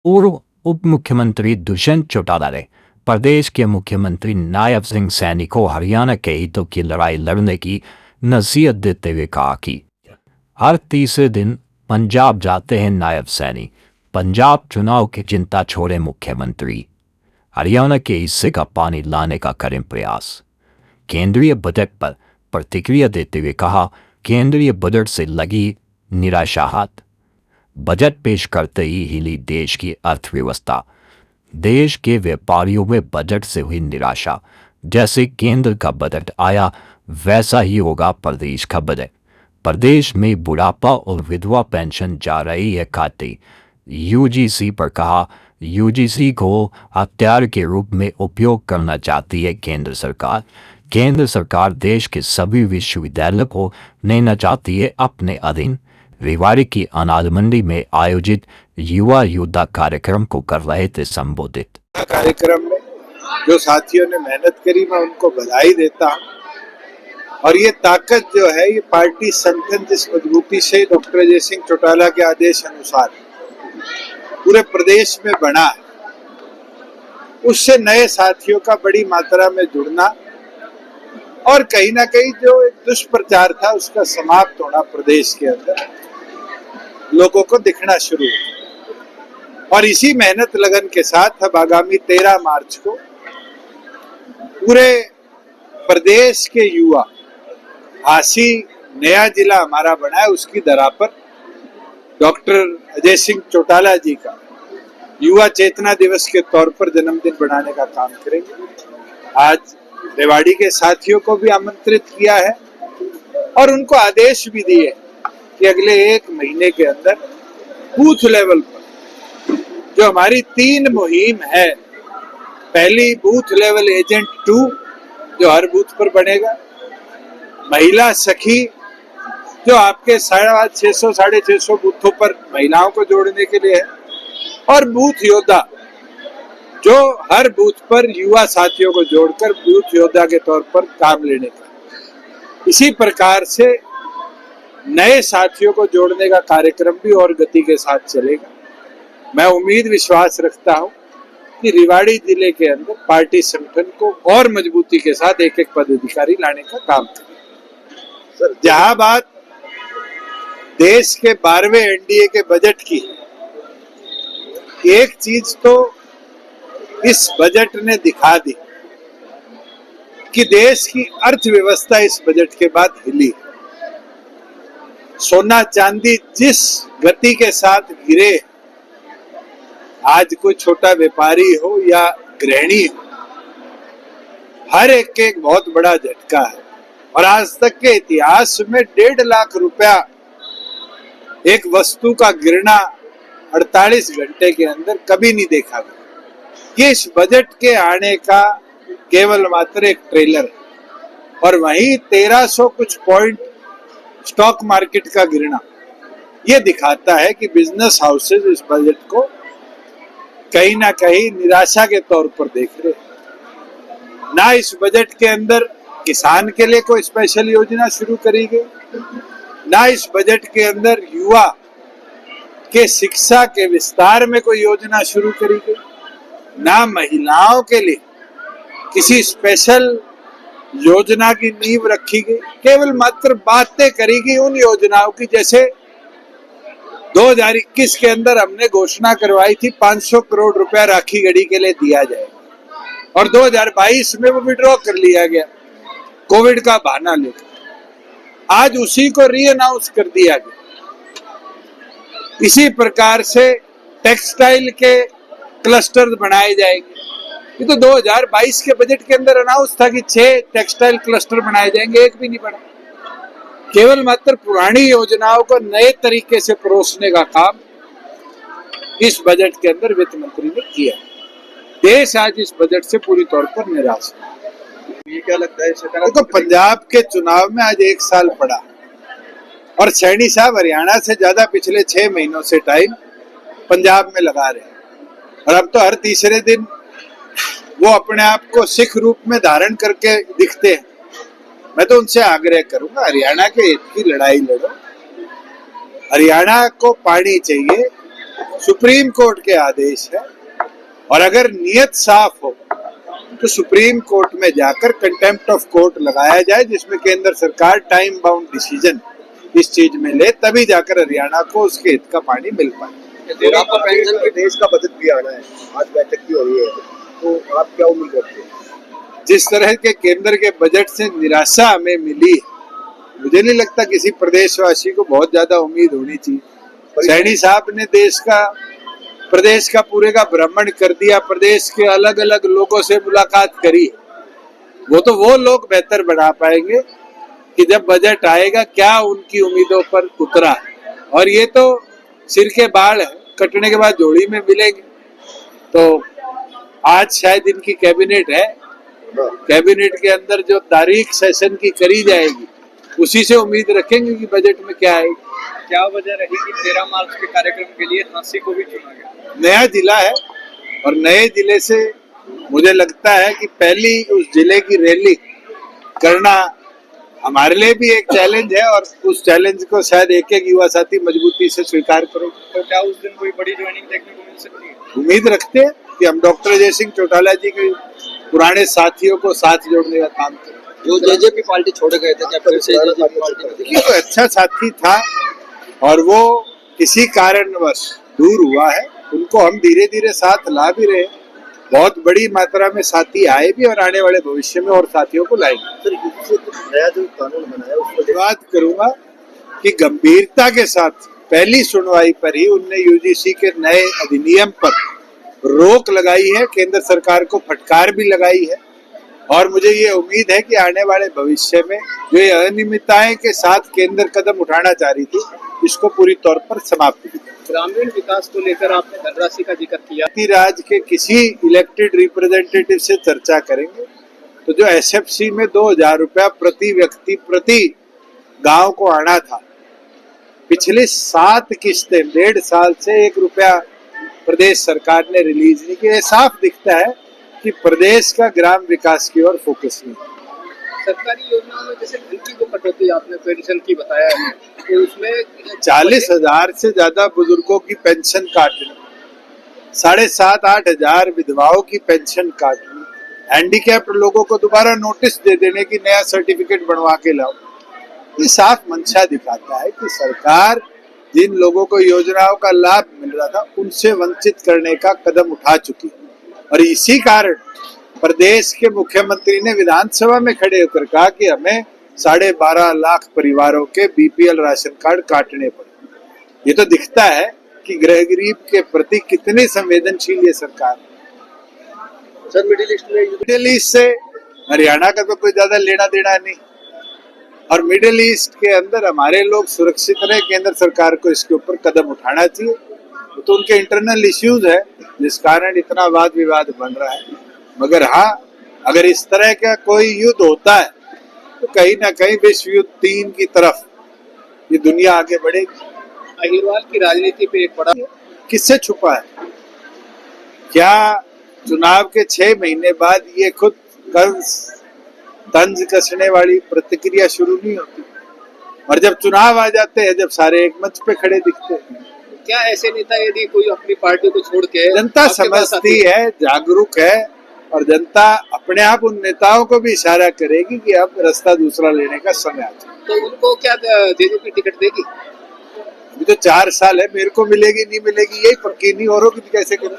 पूर्व उप मुख्यमंत्री दुष्यंत चौटाला ने प्रदेश के मुख्यमंत्री नायब सिंह सैनी को हरियाणा के हितों की लड़ाई लड़ने की नसीहत देते हुए कहा कि हर तीसरे दिन पंजाब जाते हैं नायब सैनी, पंजाब चुनाव की चिंता छोड़े मुख्यमंत्री, हरियाणा के हिस्से का पानी लाने का करें प्रयास। केंद्रीय बजट पर प्रतिक्रिया देते हुए कहा, केंद्रीय बजट से लगी निराशा हाथ, बजट पेश करते ही हिली देश की अर्थव्यवस्था, देश के व्यापारियों में बजट से हुई निराशा, जैसे केंद्र का बजट आया वैसा ही होगा प्रदेश का बजट, प्रदेश में बुढ़ापा और विधवा पेंशन जा रही है खाते। यूजीसी पर कहा, यूजीसी को हथियार के रूप में उपयोग करना चाहती है केंद्र सरकार। केंद्र सरकार देश के सभी विश्वविद्यालयों को लेना चाहती है अपने अधीन। रेवाड़ी की अनाज मंडी में आयोजित युवा योद्धा कार्यक्रम को कर रहे थे संबोधित। कार्यक्रम में जो साथियों ने मेहनत करी मैं उनको बधाई देता हूं। और ये ताकत जो है ये पार्टी संगठन जिस मजबूती से डॉक्टर अजय सिंह चौटाला के आदेश अनुसार पूरे प्रदेश में बना है, उससे नए साथियों का बड़ी मात्रा में जुड़ना और कहीं ना कहीं जो एक दुष्प्रचार था उसका समाप्त होना प्रदेश के अंदर लोगों को दिखना शुरू हुआ। और इसी मेहनत लगन के साथ अब आगामी 13 मार्च को पूरे प्रदेश के युवा, हासी नया जिला हमारा बना है उसकी धरा पर डॉक्टर अजय सिंह चौटाला जी का युवा चेतना दिवस के तौर पर जन्मदिन बनाने का काम करेंगे। आज रेवाड़ी के साथियों को भी आमंत्रित किया है और उनको आदेश भी दिए कि अगले 1 महीने के अंदर बूथ लेवल पर जो हमारी 3 मुहिम है, पहली बूथ लेवल एजेंट 2 जो हर बूथ पर बनेगा, महिला सखी जो आपके 650 650 बूथों पर महिलाओं को जोड़ने के लिए है, और बूथ योद्धा जो हर बूथ पर युवा साथियों को जोड़कर बूथ योद्धा के तौर पर काम लेने का। इसी प्रकार से नए साथियों को जोड़ने का कार्यक्रम भी और गति के साथ चलेगा। मैं उम्मीद विश्वास रखता हूं कि रेवाड़ी जिले के अंदर पार्टी संगठन को और मजबूती के साथ एक एक पदाधिकारी लाने का काम करें। जहां बात देश के 12वें एनडीए के बजट की, एक चीज तो इस बजट ने दिखा दी कि देश की अर्थव्यवस्था इस बजट के बाद हिली। सोना चांदी जिस गति के साथ गिरे, आज कोई छोटा व्यापारी हो या गृहिणी हो, हर एक के एक बहुत बड़ा झटका है। और आज तक के इतिहास में 1.5 लाख रुपया एक वस्तु का गिरना 48 घंटे के अंदर कभी नहीं देखा गया। ये इस बजट के आने का केवल मात्र एक ट्रेलर है। और वहीं 1300 कुछ पॉइंट स्टॉक मार्केट का गिरना ये दिखाता है कि बिजनेस हाउसेज इस बजट को कहीं ना कहीं निराशा के तौर पर देख रहे हैं। ना इस बजट के अंदर किसान के लिए कोई स्पेशल योजना शुरू करी गई, ना इस बजट के अंदर युवा के शिक्षा के विस्तार में कोई योजना शुरू करी गई, ना महिलाओं के लिए किसी स्पेशल योजना की नींव रखी गई। केवल मात्र बातें करी गई उन योजनाओं की, जैसे 2021 के अंदर हमने घोषणा करवाई थी 500 करोड़ रुपया राखी गढ़ी के लिए दिया जाएगा और 2022 में वो विड्रॉ कर लिया गया कोविड का बहाना लेकर। आज उसी को री अनाउंस कर दिया गया। इसी प्रकार से टेक्सटाइल के क्लस्टर बनाए जाएंगे। ये तो 2022 के बजट के अंदर अनाउंस था कि 6 टेक्सटाइल क्लस्टर बनाए जाएंगे, एक भी नहीं बना। केवल मात्र पुरानी योजनाओं को नए तरीके से परोसने का काम इस बजट के अंदर वित्त मंत्री ने किया। देश आज इस बजट से पूरी तौर पर निराश है। ये क्या लगता है? देखो, पंजाब के चुनाव में आज 1 साल पड़ा और सैनी साहब हरियाणा से ज्यादा पिछले 6 महीनों से टाइम पंजाब में लगा रहे हैं। और अब तो हर तीसरे दिन वो अपने आप को सिख रूप में धारण करके दिखते हैं। मैं तो उनसे आग्रह करूंगा, हरियाणा के हित की लड़ाई लड़ो। हरियाणा को पानी चाहिए, सुप्रीम कोर्ट के आदेश है, और अगर नियत साफ हो तो सुप्रीम कोर्ट में जाकर कंटेम्प्ट ऑफ कोर्ट लगाया जाए, जिसमें केंद्र सरकार टाइम बाउंड डिसीजन इस चीज में ले, तभी जाकर हरियाणा को उसके हित का पानी मिल पाए। आपका पेंशन के देश का बजट भी आना है, आज बैठक भी हो रही है, तो आप क्या उम्मीद करते हैं? जिस तरह के केंद्र के बजट से निराशा हमें मिली है, मुझे नहीं लगता किसी प्रदेशवासी को बहुत ज्यादा उम्मीद होनी चाहिए। सैनी साहब ने प्रदेश का पूरे का भ्रमण कर दिया, प्रदेश के अलग अलग लोगों से मुलाकात करी। वो लोग बेहतर बना पाएंगे कि जब बजट आएगा क्या उनकी उम्मीदों पर उतरा, और ये तो सिर के बाल है, कटने के बाद जोड़ी में मिलेंगे। तो आज शायद इनकी कैबिनेट है, कैबिनेट के अंदर जो तारीख सेशन की करी जाएगी उसी से उम्मीद रखेंगे कि बजट में क्या आएगी। क्या वजह रही कि 13 मार्च के कार्यक्रम के लिए झांसी को भी चुना गया? नया जिला है, और नए जिले से मुझे लगता है कि पहली उस जिले की रैली करना हमारे लिए भी एक चैलेंज है, और उस चैलेंज को शायद एक एक युवा साथी मजबूती से स्वीकार करेंगे। तो क्या उस दिन कोई बड़ी ज्वाइनिंग देखने को मिल सकती है? उम्मीद रखते हैं कि हम डॉक्टर अजय सिंह चौटाला जी के पुराने साथियों को साथ जोड़ने का काम करें। जो जेजेपी पार्टी छोड़ गए थे, क्या फिर से जेजेपी पार्टी में देखिए, वो अच्छा साथी था और वो किसी कारणवश दूर हुआ है, उनको हम धीरे धीरे साथ ला भी रहे। बहुत बड़ी मात्रा में साथी आए भी, और आने वाले भविष्य में और साथियों को लाएंगे। सर, इससे नया जो कानून बना है उसको बात करूंगा कि गंभीरता के साथ पहली सुनवाई पर ही उनने यूजीसी के नए अधिनियम पर रोक लगाई है, केंद्र सरकार को फटकार भी लगाई है, और मुझे ये उम्मीद है कि आने वाले भविष्य में जो ये अनियमितताएं के साथ केंद्र कदम उठाना चाह रही थी, इसको पूरी तौर पर समाप्त की। ग्रामीण विकास को लेकर आपने धनराशि का जिक्र किया। राज्य के किसी इलेक्टेड रिप्रेजेंटेटिव से चर्चा करेंगे तो जो एसएफसी में 2000 रुपया प्रति व्यक्ति प्रति गांव को आना था, पिछले 7 किस्तें 1.5 साल से 1 रुपया प्रदेश सरकार ने रिलीज नहीं किया। साफ दिखता है कि प्रदेश का ग्राम विकास की ओर फोकस नहीं। सरकारी योजनाओं में जैसे धन की जो कटौती आपने पेंशन की बताया है, तो उसमें 40,000 से ज्यादा बुजुर्गों की पेंशन काटनी, 7,500-8 हजार विधवाओं की पेंशन काटनी, हैंडीकैप्ड लोगों को दोबारा नोटिस दे देने की नया सर्टिफिकेट बनवा के लाओ। ये साफ मंशा दिखाता है कि सरकार जिन लोगों को योजनाओं का लाभ मिल रहा था उनसे वंचित करने का कदम उठा चुकी है, और इसी कारण प्रदेश के मुख्यमंत्री ने विधानसभा में खड़े होकर कहा कि हमें 12.5 लाख परिवारों के बीपीएल राशन कार्ड काटने पड़े। ये तो दिखता है कि गरीब के प्रति कितनी संवेदनशील ये सरकार है। सर, मिडिल ईस्ट से हरियाणा का तो कोई ज्यादा लेना देना नहीं, और मिडिल ईस्ट के अंदर हमारे लोग सुरक्षित रहे, केंद्र सरकार को इसके ऊपर कदम उठाना चाहिए। तो उनके इंटरनल इश्यूज है जिस कारण इतना वाद विवाद बन रहा है। मगर हाँ, अगर इस तरह का कोई युद्ध होता है तो कहीं ना कहीं विश्व युद्ध 3 की तरफ ये दुनिया आगे बढ़ेगी। अहिरवाल की राजनीति पे एक बड़ा किससे छुपा है? क्या चुनाव के 6 महीने बाद ये खुद तंज कसने वाली प्रतिक्रिया शुरू नहीं होती? और जब चुनाव आ जाते हैं, जब सारे एक मंच पे खड़े दिखते हैं, क्या ऐसे नेता यदि कोई अपनी पार्टी को छोड़ के जनता समझती है, जागरूक है, और जनता अपने आप उन नेताओं को भी इशारा करेगी कि अब रास्ता दूसरा लेने का समय आ चुका। तो उनको क्या जेजेपी टिकट देगी? अभी तो 4 साल है, मेरे को मिलेगी नहीं मिलेगी यही पक्की नहीं, औरों की कैसे करें।